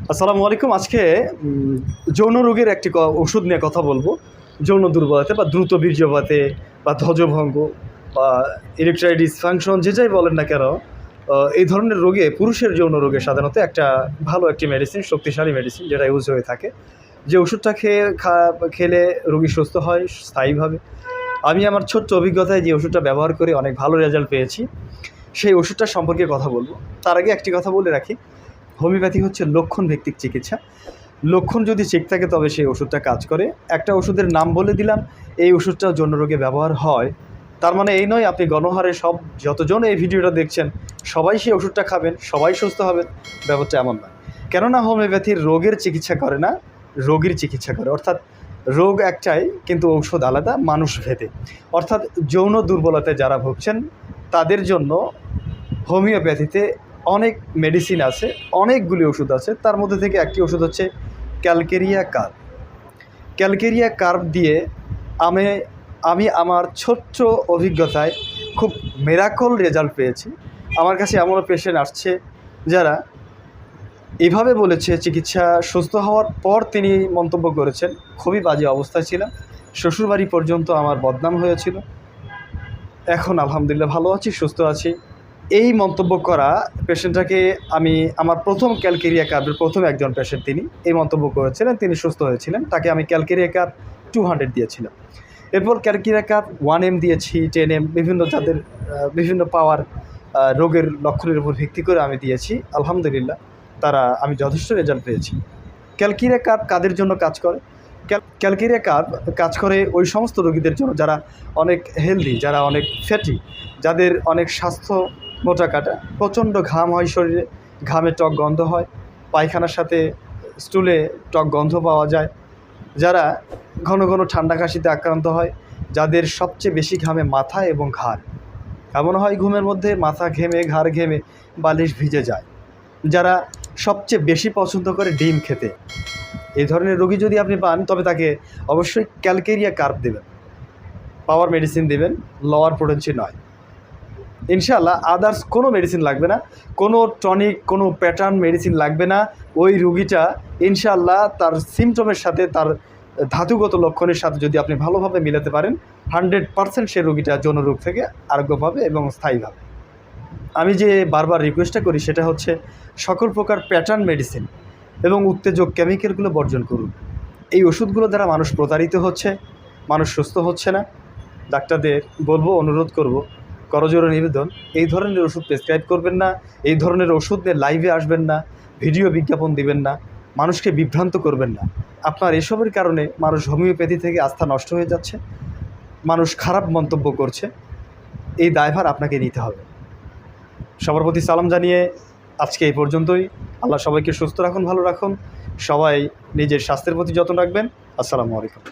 আসসালামু আলাইকুম। আজকে যৌন রোগের একটি ওষুধ নিয়ে কথা বলবো। যৌন দুর্বলতা বা দ্রুত বীর্যপাতে বা ধ্বজভঙ্গ বা ইরেকটাইল ডিসফাংশন যে যাই বলেন না কেন, এই ধরনের রোগে পুরুষের যৌন রোগে সাধারণত ভালো একটি মেডিসিন, শক্তিশালী মেডিসিন যেটা ইউজ হয়ে থাকে। যে ওষুধটা খেলে রোগী সুস্থ হয় স্থায়ীভাবে। আমি আমার ছোট্ট অভিজ্ঞতায় যে ওষুধটা ব্যবহার করে অনেক ভালো রেজাল্ট পেয়েছি, সেই ওষুধটা সম্পর্কে কথা বলবো। তার আগে একটি কথা বলে রাখি, হোমিওপ্যাথি হচ্ছে লক্ষণ ভিত্তিক চিকিৎসা। লক্ষণ যদি ঠিক থাকে তবে সেই ওষুধটা কাজ করে। একটা ওষুধের নাম বলে দিলাম, এই ওষুধটা যৌন রোগে ব্যবহার হয়, তার মানে এই নয় আপনি গণহারে যতজন এই ভিডিওটা দেখছেন সবাই সেই ওষুধটা খাবেন, সবাই সুস্থ হবেন। ব্যাপারটা এমন নয়। কেননা হোমিওপ্যাথির রোগের চিকিৎসা করে না, রোগীর চিকিৎসা করে। অর্থাৎ রোগ একটাই কিন্তু ঔষধ আলাদা, মানুষ ভেদে। অর্থাৎ যৌন দুর্বলতায় যারা ভুগছেন তাদের জন্য হোমিওপ্যাথিতে অনেক মেডিসিন আছে, অনেকগুলি ওষুধ আছে। তার মধ্যে থেকে একটি ওষুধ হচ্ছে ক্যালকেরিয়া কার্ভ। ক্যালকেরিয়া কার্ভ দিয়ে আমি আমার ছোট্ট অভিজ্ঞতায় খুব মিরাকল রেজাল্ট পেয়েছি। আমার কাছে এমনও পেশেন্ট আসছে যারা এভাবে বলেছে, চিকিৎসা সুস্থ হওয়ার পর তিনি মন্তব্য করেছেন, খুবই বাজে অবস্থায় ছিলাম, শ্বশুরবাড়ি পর্যন্ত আমার বদনাম হয়েছিল, এখন আলহামদুলিল্লাহ ভালো আছি, সুস্থ আছি। এই মন্তব্য করা পেশেন্টটাকে আমি আমার প্রথম ক্যালকেরিয়া কার্ভের প্রথম একজন পেশেন্ট, তিনি এই মন্তব্য করেছিলেন, তিনি সুস্থ হয়েছিলেন। তাকে আমি ক্যালকেরিয়া কার্ভ 200 দিয়েছিলাম। এরপর ক্যালকেরিয়া কার্ভ 1M দিয়েছি, 10M, যাদের বিভিন্ন পাওয়ার রোগের লক্ষণের উপর ভিত্তি করে আমি দিয়েছি। আলহামদুলিল্লাহ আমি যথেষ্ট রেজাল্ট পেয়েছি। ক্যালকেরিয়া কার্ভ কাদের জন্য কাজ করে? ক্যালকেরিয়া কার্ভ কাজ করে ওই সমস্ত রোগীদের জন্য যারা অনেক হেলদি, যারা অনেক ফ্যাটি, যাদের অনেক স্বাস্থ্য মোটা কাটা, প্রচণ্ড ঘাম হয় শরীরে, ঘামে টক গন্ধ হয়, পায়খানার সাথে স্টুলে টক গন্ধ পাওয়া যায়, যারা ঘন ঘন ঠান্ডা কাশিতে আক্রান্ত হয়, যাদের সবচেয়ে বেশি ঘামে মাথা এবং ঘাড়, এমন হয় ঘুমের মধ্যে মাথা ঘেমে ঘাড় ঘেমে বালিশ ভিজে যায়, যারা সবচেয়ে বেশি পছন্দ করে ডিম খেতে, এই ধরনের রোগী যদি আপনি পান তবে তাকে অবশ্যই ক্যালকেরিয়া কার্ভ দেবেন, পাওয়ার মেডিসিন দেবেন, লোয়ার পোটেন্সি নয়। ইনশাআল্লাহ আদার্স কোনো মেডিসিন লাগবে না, কোনো টনিক, কোনো প্যাটার্ন মেডিসিন লাগবে না। ওই রুগীটা ইনশাআল্লাহ তার সিমটমের সাথে, তার ধাতুগত লক্ষণের সাথে যদি আপনি ভালোভাবে মিলাতে পারেন, 100% সে রুগীটা যৌন রোগ থেকে আরোগ্য পাবে এবং স্থায়ীভাবে। আমি যে বারবার রিকোয়েস্টটা করি সেটা হচ্ছে সকল প্রকার প্যাটার্ন মেডিসিন এবং উত্তেজক কেমিক্যালগুলো বর্জন করুন। এই ওষুধগুলো দ্বারা মানুষ প্রতারিত হচ্ছে, মানুষ সুস্থ হচ্ছে না। ডাক্তারদের বলবো, অনুরোধ করব, করজোড়ে নিবেদন, এই ধরনের ওষুধ প্রেসক্রাইব করবেন না, এই ধরনের ওষুধ নিয়ে লাইভে আসবেন না, ভিডিও বিজ্ঞাপন দিবেন না, মানুষকে বিভ্রান্ত করবেন না। আপনার এসবের কারণে মানুষ হোমিওপ্যাথি থেকে আস্থা নষ্ট হয়ে যাচ্ছে, মানুষ খারাপ মন্তব্য করছে। এই দায়ভার আপনাকে নিতে হবে। সবার প্রতি সালাম জানিয়ে আজকে এই পর্যন্তই। আল্লাহ সবাইকে সুস্থ রাখুন, ভালো রাখুন। সবাই নিজের স্বাস্থ্যের প্রতি যত্ন রাখবেন। আসসালামু আলাইকুম।